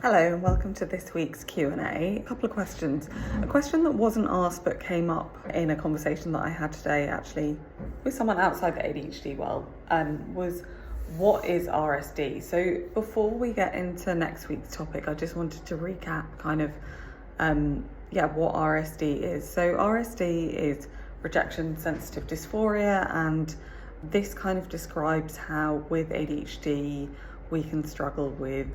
Hello and welcome to this week's Q&A. A couple of questions. A question that wasn't asked but came up in a conversation that I had today actually with someone outside the ADHD world was what is RSD? So before we get into next week's topic, I just wanted to recap kind of what RSD is. So RSD is rejection sensitive dysphoria, and this kind of describes how with ADHD we can struggle with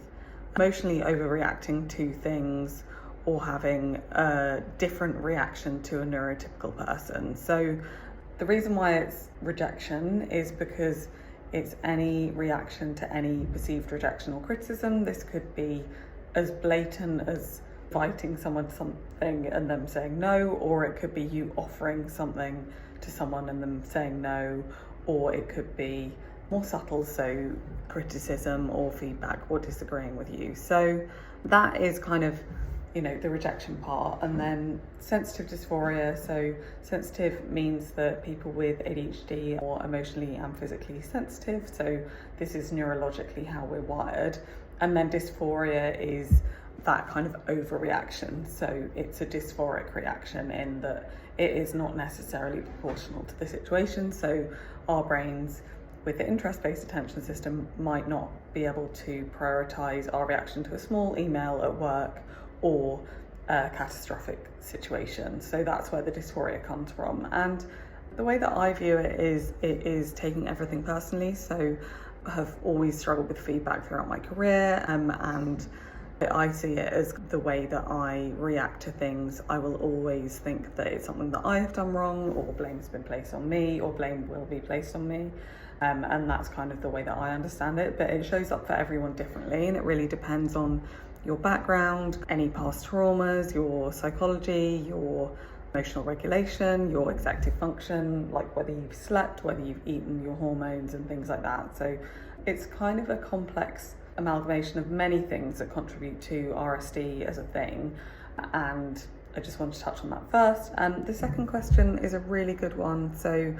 emotionally overreacting to things or having a different reaction to a neurotypical person. So the reason why it's rejection is because it's any reaction to any perceived rejection or criticism. This could be as blatant as inviting someone to something and them saying no, or it could be you offering something to someone and them saying no, or it could be more subtle, so criticism or feedback or disagreeing with you. So that is kind of, the rejection part. And then sensitive dysphoria. So sensitive means that people with ADHD are more emotionally and physically sensitive. So this is neurologically how we're wired. And then dysphoria is that kind of overreaction. So it's a dysphoric reaction in that it is not necessarily proportional to the situation. So our brains with the interest-based attention system might not be able to prioritize our reaction to a small email at work or a catastrophic situation. So that's where the dysphoria comes from. And the way that I view it is taking everything personally. So I have always struggled with feedback throughout my career, and I see it as the way that I react to things. I will always think that it's something that I have done wrong, or blame has been placed on me, or blame will be placed on me. And that's kind of the way that I understand it, but it shows up for everyone differently, and it really depends on your background, any past traumas, your psychology, your emotional regulation, your executive function, like whether you've slept, whether you've eaten, your hormones and things like that. So it's kind of a complex amalgamation of many things that contribute to RSD as a thing, and I just want to touch on that first. The second question is a really good one. So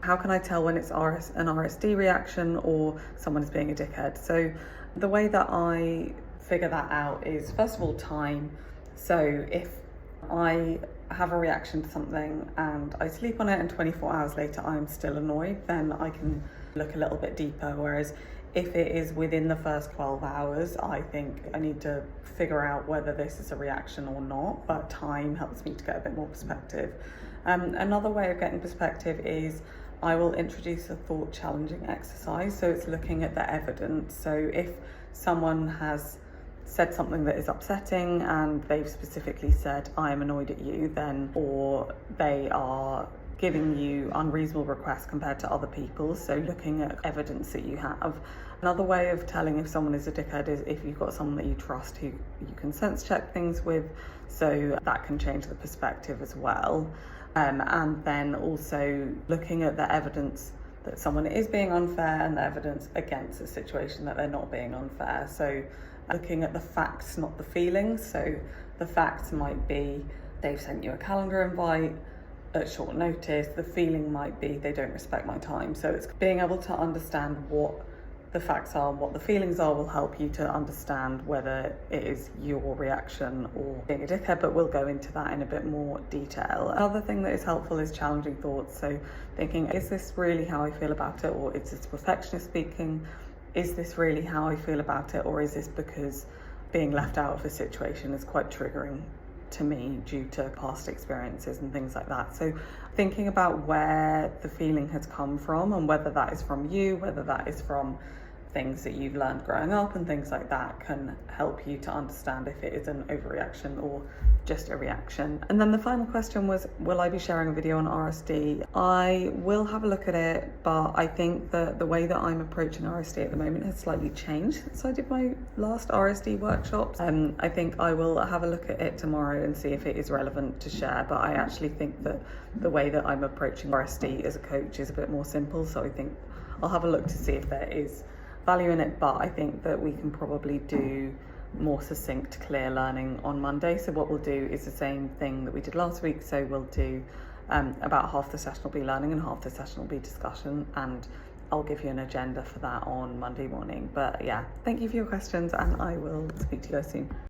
how can I tell when it's an RSD reaction or someone is being a dickhead? So the way that I figure that out is, first of all, time. So if I have a reaction to something and I sleep on it and 24 hours later I'm still annoyed, then I can look a little bit deeper. Whereas if it is within the first 12 hours, I think I need to figure out whether this is a reaction or not, but time helps me to get a bit more perspective. Another way of getting perspective is I will introduce a thought challenging exercise. So it's looking at the evidence. So if someone has said something that is upsetting and they've specifically said, I am annoyed at you, then, or they are giving you unreasonable requests compared to other people. So looking at evidence that you have. Another way of telling if someone is a dickhead is if you've got someone that you trust who you can sense check things with. So that can change the perspective as well. And then also looking at the evidence that someone is being unfair and the evidence against a situation that they're not being unfair. So looking at the facts, not the feelings. So the facts might be they've sent you a calendar invite at short notice. The feeling might be they don't respect my time. So it's being able to understand what the facts are and what the feelings are will help you to understand whether it is your reaction or being a dickhead, but we'll go into that in a bit more detail. Another thing that is helpful is challenging thoughts. So thinking, is this really how I feel about it, or is this perfectionist speaking? Is this really how I feel about it, or is this because being left out of a situation is quite triggering to me due to past experiences and things like that? So thinking about where the feeling has come from and whether that is from you, whether that is from things that you've learned growing up and things like that, can help you to understand if it is an overreaction or just a reaction. And then the final question was, will I be sharing a video on RSD? I will have a look at it, but I think that the way that I'm approaching RSD at the moment has slightly changed since I did my last RSD workshops. I think I will have a look at it tomorrow and see if it is relevant to share, but I actually think that the way that I'm approaching RSD as a coach is a bit more simple, so I think I'll have a look to see if there is value in it, but I think that we can probably do more succinct, clear learning on Monday. So what we'll do is the same thing that we did last week. So we'll do about half the session will be learning and half the session will be discussion, and I'll give you an agenda for that on Monday morning. But yeah, thank you for your questions, and I will speak to you guys soon.